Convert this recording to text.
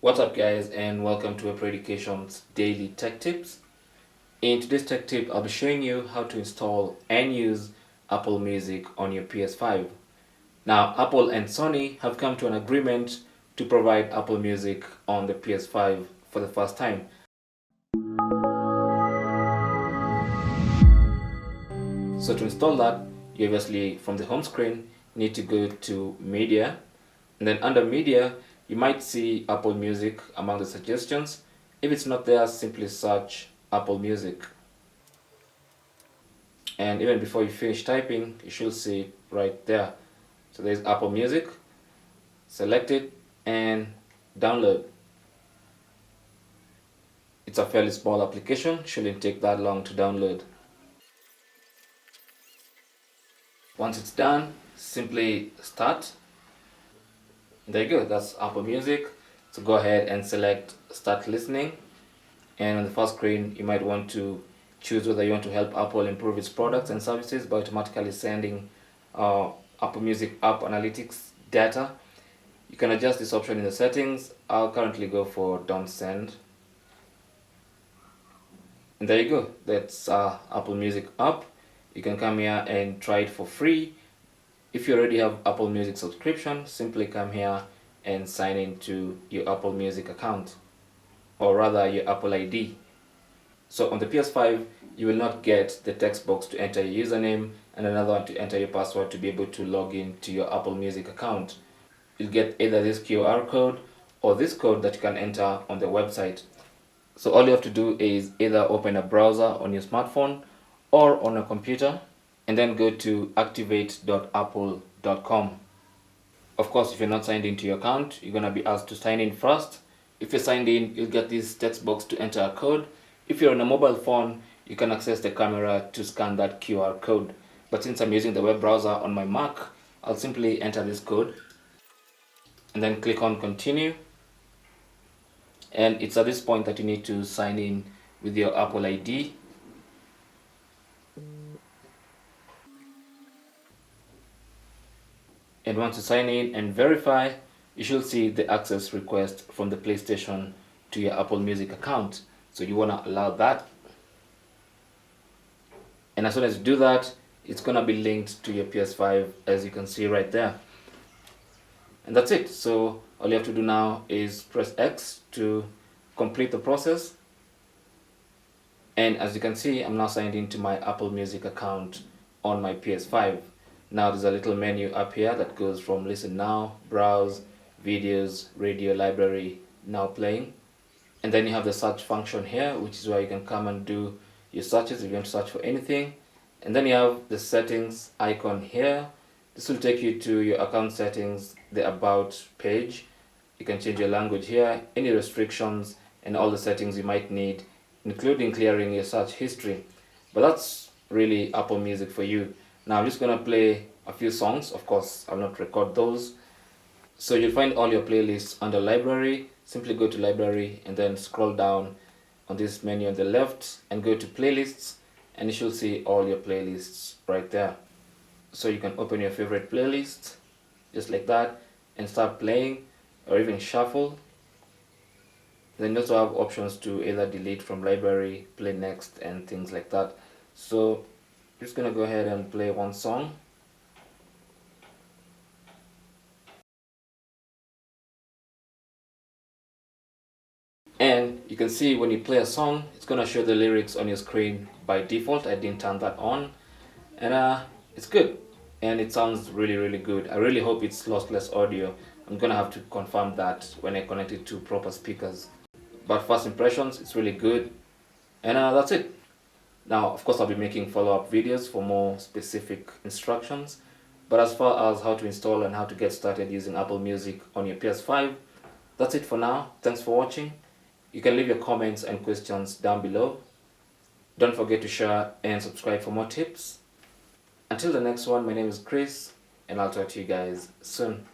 What's up guys, and welcome to Apple Education's Daily Tech Tips. In today's tech tip, I'll be showing you how to install and use Apple Music on your PS5. Now, Apple and Sony have come to an agreement to provide Apple Music on the PS5 for the first time. So to install that, you obviously, from the home screen, need to go to Media, and then under Media, you might see Apple Music among the suggestions. If it's not there, simply search Apple Music. And even before you finish typing, you should see it right there. So there's Apple Music. Select it and download. It's a fairly small application, shouldn't take that long to download. Once it's done, simply start. There you go, that's Apple Music. So go ahead and select start listening, and on the first screen you might want to choose whether you want to help Apple improve its products and services by automatically sending Apple Music app analytics data. You can adjust this option in the settings. I'll currently go for don't send. And there you go, that's Apple Music app. You can come here and try it for free. If you already have Apple Music subscription, simply come here and sign into your Apple Music account, or rather your Apple ID. So on the PS5, you will not get the text box to enter your username and another one to enter your password to be able to log in to your Apple Music account. You'll get either this QR code or this code that you can enter on the website. So all you have to do is either open a browser on your smartphone or on a computer, and then go to activate.apple.com. Of course, if you're not signed into your account, you're going to be asked to sign in first. If you're signed in, you'll get this text box to enter a code. If you're on a mobile phone, you can access the camera to scan that QR code. But since I'm using the web browser on my Mac, I'll simply enter this code and then click on continue. And it's at this point that you need to sign in with your Apple ID. And once you sign in and verify, you should see the access request from the PlayStation to your Apple Music account. So you want to allow that. And as soon as you do that, it's going to be linked to your PS5, as you can see right there. And that's it. So all you have to do now is press X to complete the process. And as you can see, I'm now signed into my Apple Music account on my PS5. Now there's a little menu up here that goes from listen now, browse, videos, radio, library, now playing. And then you have the search function here, which is where you can come and do your searches if you want to search for anything. And then you have the settings icon here. This will take you to your account settings, the about page. You can change your language here, any restrictions, and all the settings you might need, including clearing your search history. But that's really Apple Music for you. Now I'm just going to play a few songs. Of course, I'll not record those. So you'll find all your playlists under library. Simply go to library and then scroll down on this menu on the left and go to playlists, and you should see all your playlists right there. So you can open your favorite playlist just like that and start playing, or even shuffle. Then you also have options to either delete from library, play next, and things like that. So I'm just gonna go ahead and play one song. And you can see when you play a song, it's gonna show the lyrics on your screen by default. I didn't turn that on, and it's good, and it sounds really good. I really hope it's lossless audio. I'm gonna have to confirm that when I connect it to proper speakers. But first impressions, it's really good, and that's it. Now, of course, I'll be making follow-up videos for more specific instructions. But as far as how to install and how to get started using Apple Music on your PS5, that's it for now. Thanks for watching. You can leave your comments and questions down below. Don't forget to share and subscribe for more tips. Until the next one, my name is Chris, and I'll talk to you guys soon.